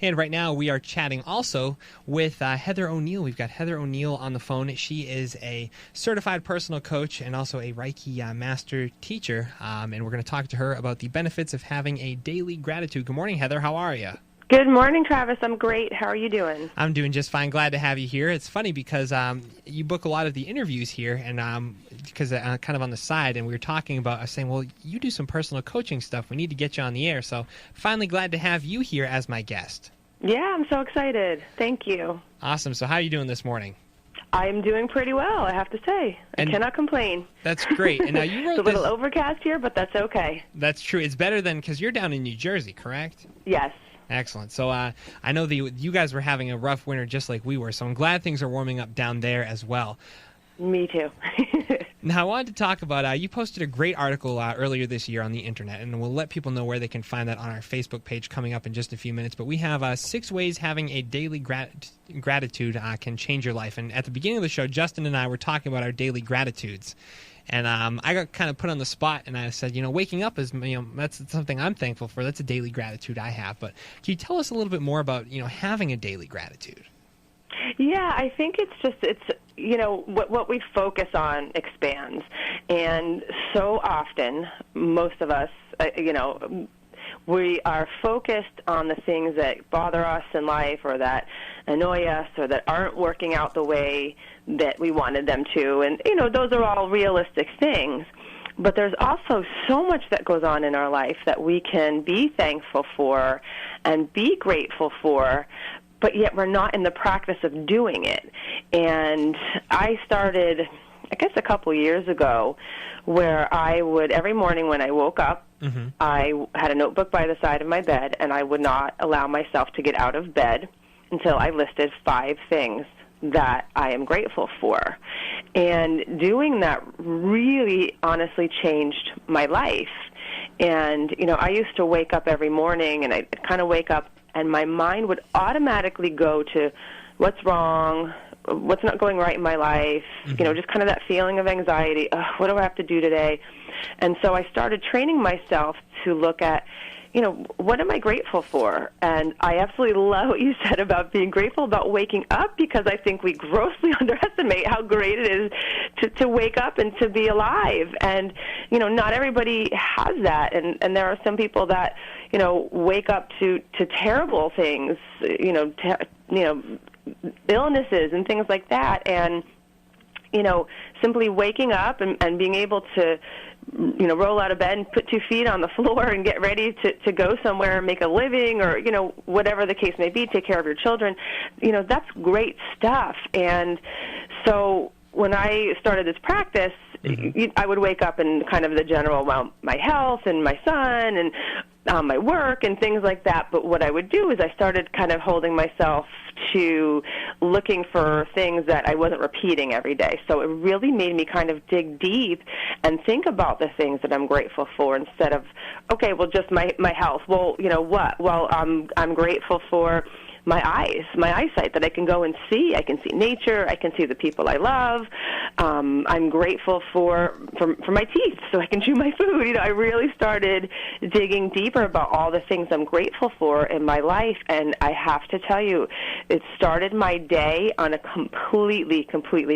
And right now we are chatting also with Heather O'Neill. We've got Heather O'Neill on the phone. She is a certified personal coach and also a Reiki master teacher. And we're going to talk to her about the benefits of having a daily gratitude. Good morning, Heather. How are you? Good morning, Travis. I'm great. How are you doing? I'm doing just fine. Glad to have you here. It's funny because you book a lot of the interviews here, and because kind of on the side, and we were talking about, I was saying, well, you do some personal coaching stuff. We need to get you on the air. So finally glad to have you here as my guest. Yeah, I'm so excited. Thank you. Awesome. So how are you doing this morning? I'm doing pretty well, I have to say. I cannot complain. That's great. And now you wrote It's a little overcast here, but that's okay. That's true. It's better than, because you're down in New Jersey, correct? Yes. Excellent. So I know you guys were having a rough winter just like we were, so I'm glad things are warming up down there as well. Me too. Now, I wanted to talk about, you posted a great article earlier this year on the internet, and we'll let people know where they can find that on our Facebook page coming up in just a few minutes. But we have 6 ways having a daily gratitude can change your life. And at the beginning of the show, Justin and I were talking about our daily gratitudes. And I got kind of put on the spot, and I said, waking up is, that's something I'm thankful for. That's a daily gratitude I have. But can you tell us a little bit more about, having a daily gratitude? Yeah, I think it's what we focus on expands. And so often, most of us, we are focused on the things that bother us in life or that annoy us or that aren't working out the way that we wanted them to. And, those are all realistic things. But there's also so much that goes on in our life that we can be thankful for and be grateful for, but yet we're not in the practice of doing it. And I started, I guess, a couple years ago where I would, every morning when I woke up, I had a notebook by the side of my bed, and I would not allow myself to get out of bed until I listed 5 things that I am grateful for. And doing that really honestly changed my life. And, I used to wake up every morning, and I'd kind of wake up, and my mind would automatically go to what's wrong, what's not going right in my life, just kind of that feeling of anxiety. What do I have to do today? And so I started training myself to look at, what am I grateful for? And I absolutely love what you said about being grateful about waking up, because I think we grossly underestimate how great it is to wake up and to be alive. And, not everybody has that. And there are some people that, wake up to terrible things, illnesses and things like that. And, simply waking up and being able to, roll out of bed and put 2 feet on the floor and get ready to go somewhere and make a living or, whatever the case may be, take care of your children, that's great stuff. And so when I started this practice, I would wake up and kind of the general, my health and my son and my work and things like that. But what I would do is I started kind of holding myself to looking for things that I wasn't repeating every day. So it really made me kind of dig deep and think about the things that I'm grateful for instead of, okay, well, just my health. Well, what? Well, I'm grateful for my eyesight, that I can go and see. I can see nature. I can see the people I love. I'm grateful for my teeth, so I can chew my food. I really started digging deeper about all the things I'm grateful for in my life, and I have to tell you, it started my day on a completely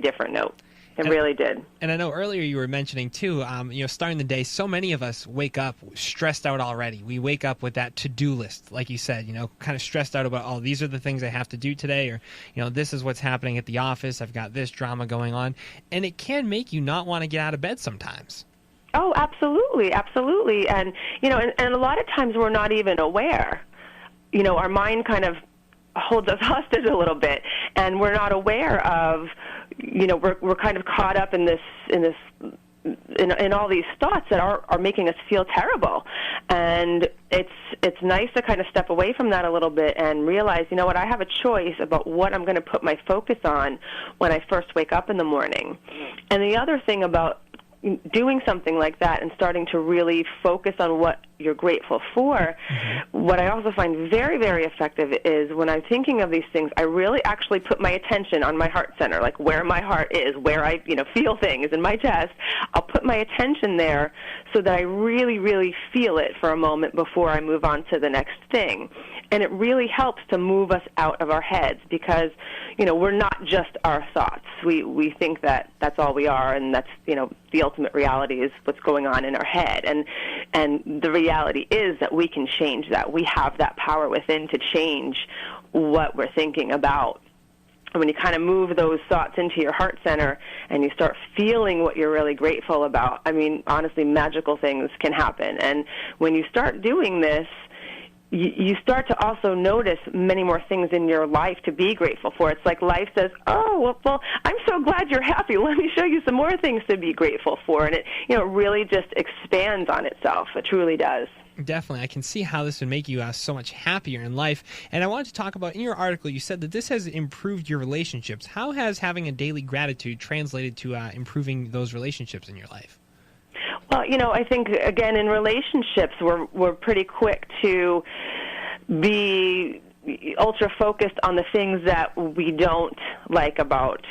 different note. It really did. And I know earlier you were mentioning, too, starting the day, so many of us wake up stressed out already. We wake up with that to-do list, like you said, kind of stressed out about, these are the things I have to do today, or, this is what's happening at the office. I've got this drama going on. And it can make you not want to get out of bed sometimes. Oh, absolutely, absolutely. And, and a lot of times we're not even aware. Our mind kind of holds us hostage a little bit, and we're not aware of, we're kind of caught up in all these thoughts that are making us feel terrible. And it's nice to kind of step away from that a little bit and realize, what, I have a choice about what I'm going to put my focus on when I first wake up in the morning. And the other thing about doing something like that and starting to really focus on what you're grateful for, what I also find very, very effective is when I'm thinking of these things, I really actually put my attention on my heart center, like where my heart is, where I feel things in my chest. I'll put my attention there so that I really, really feel it for a moment before I move on to the next thing. And it really helps to move us out of our heads because, we're not just our thoughts. We think that that's all we are, and that's, the ultimate reality is what's going on in our head. And the reality is that we can change that. We have that power within to change what we're thinking about. And when you kind of move those thoughts into your heart center and you start feeling what you're really grateful about, honestly, magical things can happen. And when you start doing this, you start to also notice many more things in your life to be grateful for. It's like life says, oh, well, I'm so glad you're happy. Let me show you some more things to be grateful for. And it, really just expands on itself. It truly does. Definitely. I can see how this would make you so much happier in life. And I wanted to talk about, in your article, you said that this has improved your relationships. How has having a daily gratitude translated to improving those relationships in your life? Well, I think, again, in relationships, we're pretty quick to be ultra-focused on the things that we don't like about,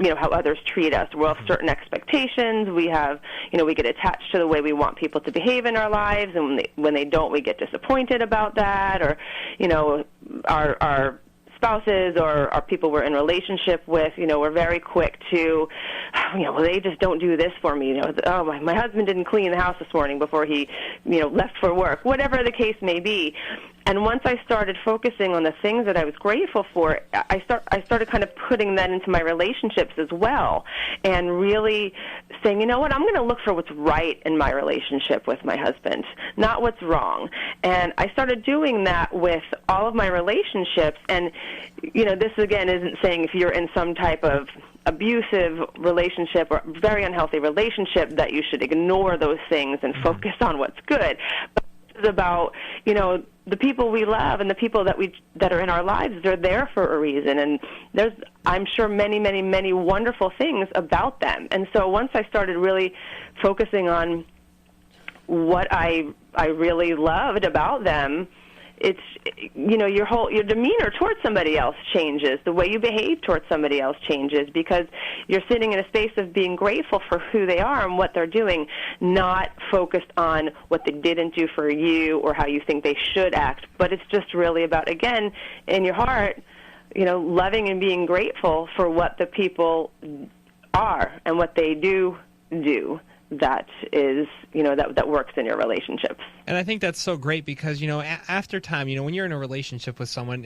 how others treat us. We have certain expectations. We have, we get attached to the way we want people to behave in our lives, and when they don't, we get disappointed about that, or, our spouses or people we're in relationship with, we're very quick to, well, they just don't do this for me. My husband didn't clean the house this morning before he, left for work, whatever the case may be. And once I started focusing on the things that I was grateful for, I started kind of putting that into my relationships as well, and really saying, you know what, I'm going to look for what's right in my relationship with my husband, not what's wrong. And I started doing that with all of my relationships. And, this again isn't saying if you're in some type of abusive relationship or very unhealthy relationship that you should ignore those things and focus on what's good. But it's about, the people we love and the people that are in our lives, they're there for a reason. And there's, I'm sure, many, many, many wonderful things about them. And so once I started really focusing on what I really loved about them, it's, your demeanor towards somebody else changes. The way you behave towards somebody else changes because you're sitting in a space of being grateful for who they are and what they're doing, not focused on what they didn't do for you or how you think they should act. But it's just really about, again, in your heart, loving and being grateful for what the people are and what they do that is, that works in your relationships. And I think that's so great because, after time, when you're in a relationship with someone,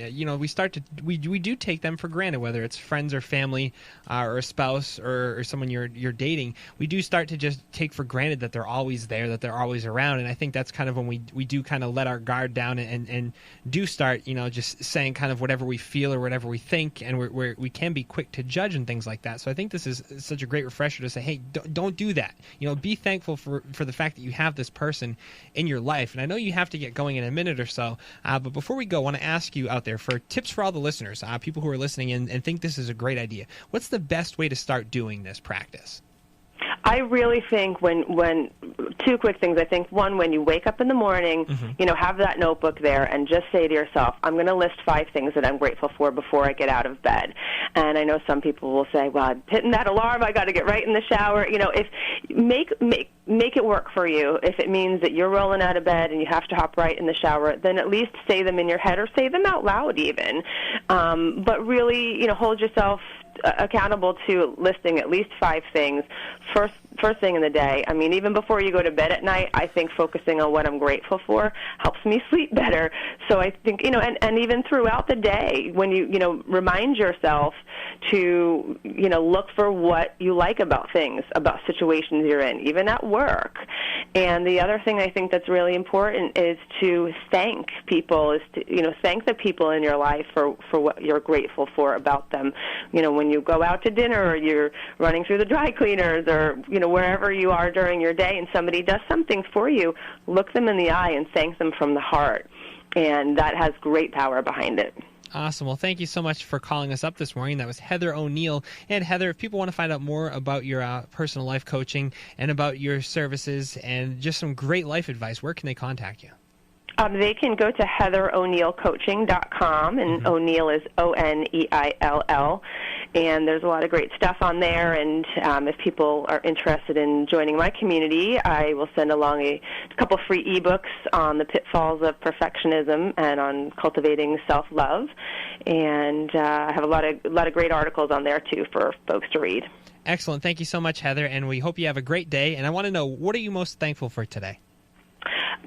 we do take them for granted, whether it's friends or family or a spouse or someone you're dating. We do start to just take for granted that they're always there, that they're always around. And I think that's kind of when we do kind of let our guard down and do start, just saying kind of whatever we feel or whatever we think. And we can be quick to judge and things like that. So I think this is such a great refresher to say, hey, don't do that. Be thankful for the fact that you have this person in your life. And I know you have to get going in a minute or so, but before we go, I want to ask you out there for tips for all the listeners, people who are listening and think this is a great idea. What's the best way to start doing this practice? I really think when two quick things. I think one, when you wake up in the morning, have that notebook there and just say to yourself, I'm going to list 5 things that I'm grateful for before I get out of bed. And I know some people will say, well, I'm hitting that alarm, I got to get right in the shower. If make it work for you. If it means that you're rolling out of bed and you have to hop right in the shower, then at least say them in your head or say them out loud even. But really, hold yourself accountable to listing at least 5 things first thing in the day. I mean, even before you go to bed at night, I think focusing on what I'm grateful for helps me sleep better. So I think, and even throughout the day, when you remind yourself to, look for what you like about things, about situations you're in, even at work. And the other thing I think that's really important is to thank people, thank the people in your life for what you're grateful for about them. When you go out to dinner or you're running through the dry cleaners or, wherever you are during your day and somebody does something for you, look them in the eye and thank them from the heart. And that has great power behind it. Awesome. Well, thank you so much for calling us up this morning. That was Heather O'Neill. And Heather, if people want to find out more about your personal life coaching and about your services and just some great life advice, where can they contact you? They can go to HeatherO'NeillCoaching.com, and O'Neill is O'Neill, and there's a lot of great stuff on there. And if people are interested in joining my community, I will send along a couple free ebooks on the pitfalls of perfectionism and on cultivating self-love. And I have a lot of great articles on there too for folks to read. Excellent. Thank you so much, Heather, and we hope you have a great day. And I want to know, what are you most thankful for today?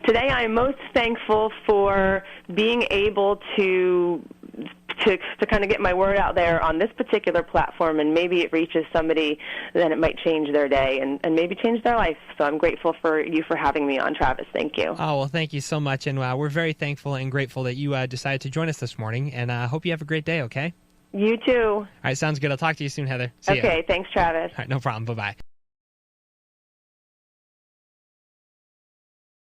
Today I'm most thankful for being able to kind of get my word out there on this particular platform, and maybe it reaches somebody, then it might change their day and maybe change their life. So I'm grateful for you for having me on, Travis. Thank you. Oh, well, thank you so much, and we're very thankful and grateful that you decided to join us this morning, and I hope you have a great day, okay? You too. All right, sounds good. I'll talk to you soon, Heather. See ya. Okay, thanks, Travis. All right, no problem. Bye-bye.